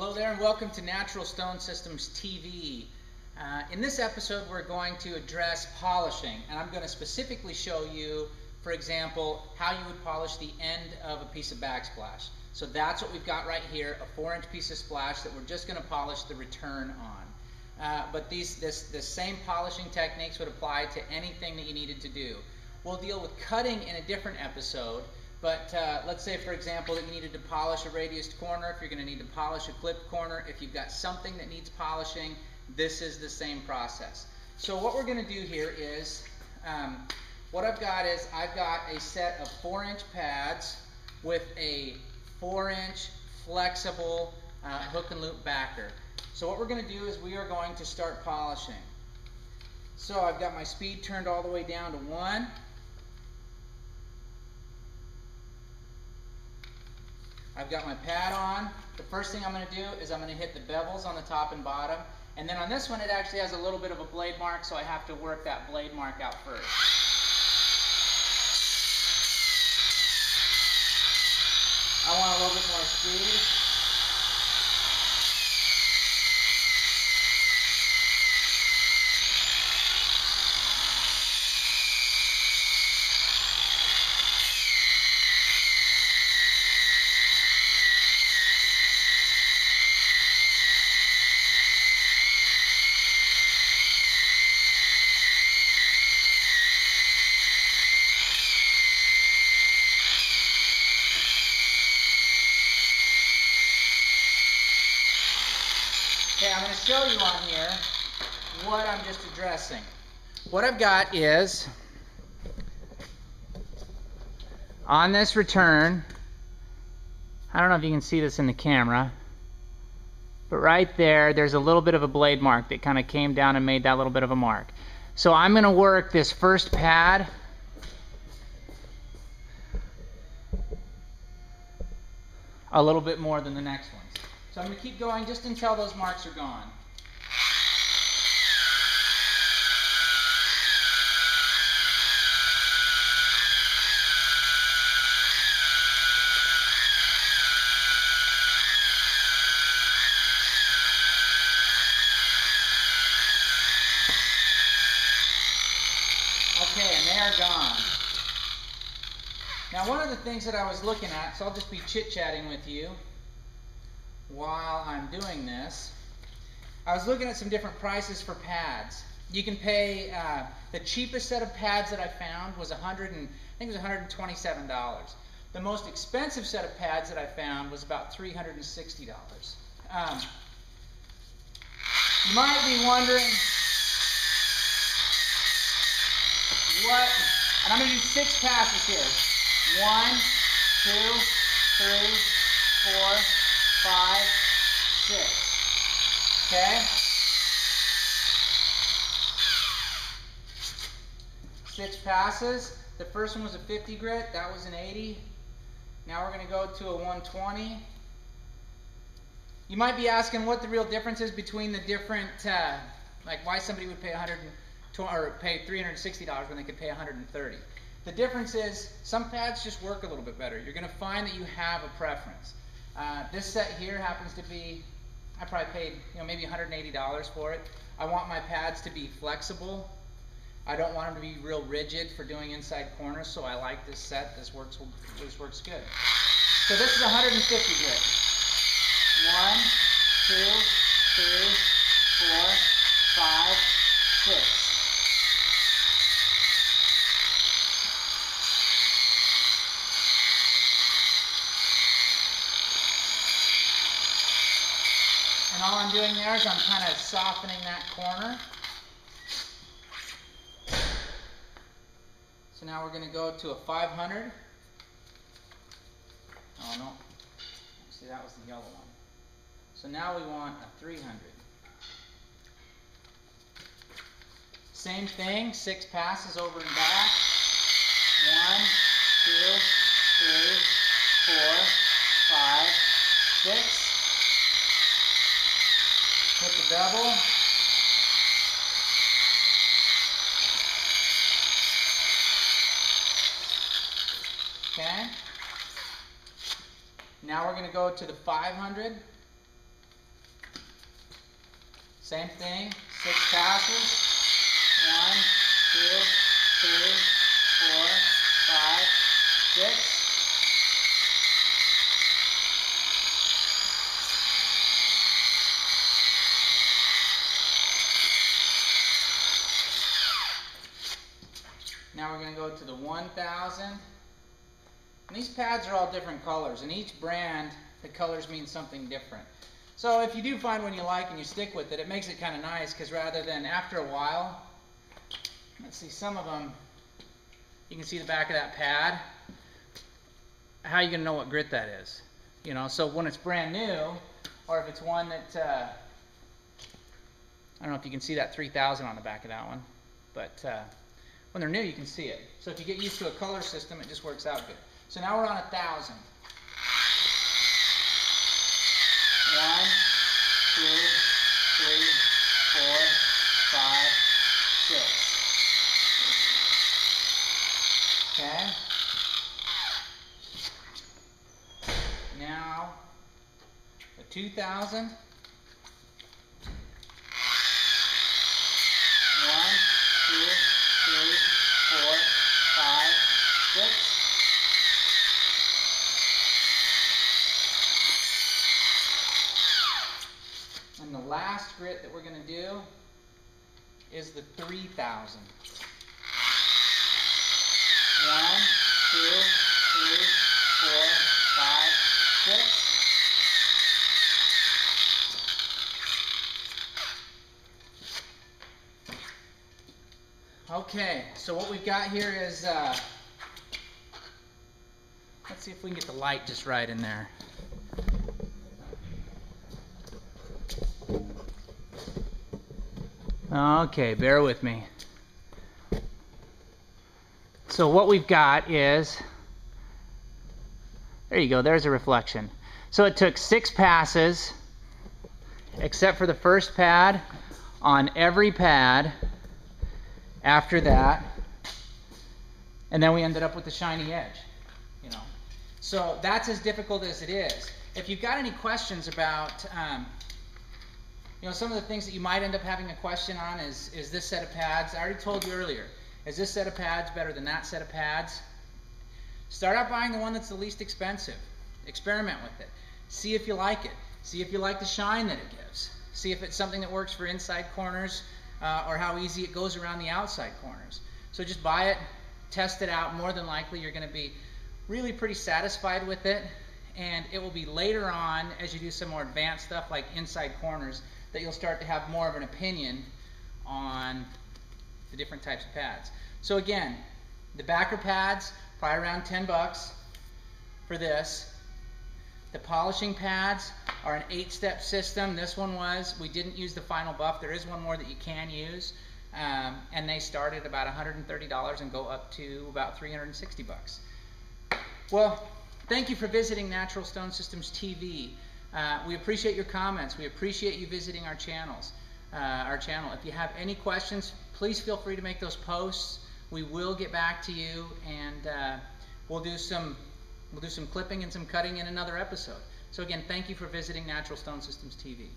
Hello there and welcome to Natural Stone Systems TV. In this episode we're going to address polishing, and I'm going to specifically show you, for example, how you would polish the end of a piece of backsplash. So that's what we've got right here, a 4-inch piece of splash that we're just going to polish the return on. But this same polishing techniques would apply to anything that you needed to do. We'll deal with cutting in a different episode. But let's say, for example, that you needed to polish a radiused corner, if you're going to need to polish a clipped corner, if you've got something that needs polishing, this is the same process. So what we're going to do here is, what I've got a set of 4-inch pads with a 4-inch flexible hook and loop backer. So what we're going to do is we are going to start polishing. So I've got my speed turned all the way down to 1. I've got my pad on. The first thing I'm going to do is I'm going to hit the bevels on the top and bottom. And then on this one it actually has a little bit of a blade mark, so I have to work that blade mark out first. I want a little bit more speed. Okay, I'm going to show you on here what I'm just addressing. What I've got is, on this return, I don't know if you can see this in the camera, but right there's a little bit of a blade mark that kind of came down and made that little bit of a mark. So I'm going to work this first pad a little bit more than the next one. So I'm going to keep going just until those marks are gone. Okay, and they are gone. Now one of the things that I was looking at, so I'll just be chit-chatting with you while I'm doing this. I was looking at some different prices for pads. You can pay, the cheapest set of pads that I found was $127. The most expensive set of pads that I found was about $360. You might be wondering what, and I'm going to do 6 passes here. 1, 2, 3, 4, 5, 6. Okay? 6 passes. The first one was a 50 grit. That was an 80. Now we're going to go to a 120. You might be asking what the real difference is between the different, like why somebody would pay pay $360 when they could pay $130. The difference is some pads just work a little bit better. You're going to find that you have a preference. This set here happens to be, I probably paid maybe $180 for it. I want my pads to be flexible. I don't want them to be real rigid for doing inside corners, so I like this set. This works good. So this is 150 grit. 1, 2, 3, 4, 5, 6. And all I'm doing there is I'm kind of softening that corner. So now we're going to go to a 500. Oh no, see that was the yellow one. So now we want a 300. Same thing, 6 passes over and back. 1, 2, 3, 4, 5, 6. Hit the bevel. Okay. Now we're going to go to the 500. Same thing, 6 passes. 1, 2, 3, 4, 5, 6. Now we're going to go to the 1000. And these pads are all different colors, and each brand, the colors mean something different. So if you do find one you like and you stick with it, it makes it kind of nice, because rather than after a while, let's see, some of them, you can see the back of that pad. How are you going to know what grit that is? You know, so when it's brand new, or if it's one that, I don't know if you can see that 3000 on the back of that one, but when they're new you can see it. So if you get used to a color system, it just works out good. So now we're on 1000. 1, 2, 3, 4, 5, 6. Okay. Now the 2000. 1, 2, 3, 4, 5, 6. And the last grit that we're going to do is the 3000. 1, 2, 3, 4, 5, 6. Okay, so what we've got here is, let's see if we can get the light just right in there. Okay, bear with me. So what we've got is, there you go, there's a reflection. So it took 6 passes, except for the first pad, on every pad after that, and then we ended up with the shiny edge, you know. So that's as difficult as it is. If you've got any questions about, you know, some of the things that you might end up having a question on is this set of pads. I already told you earlier, is this set of pads better than that set of pads? Start out buying the one that's the least expensive. Experiment with it. See if you like it. See if you like the shine that it gives. See if it's something that works for inside corners, or how easy it goes around the outside corners. So just buy it, test it out. More than likely you're going to be really pretty satisfied with it, and it will be later on, as you do some more advanced stuff like inside corners, that you'll start to have more of an opinion on the different types of pads. So again, the backer pads, probably around 10 bucks for this. The polishing pads are an 8-step system. This one was. We didn't use the final buff. There is one more that you can use, and they start at about $130 and go up to about 360 bucks. Well, thank you for visiting Natural Stone Systems TV. We appreciate your comments. We appreciate you visiting our channel. If you have any questions, please feel free to make those posts. We will get back to you, and we'll do some clipping and some cutting in another episode. So again, thank you for visiting Natural Stone Systems TV.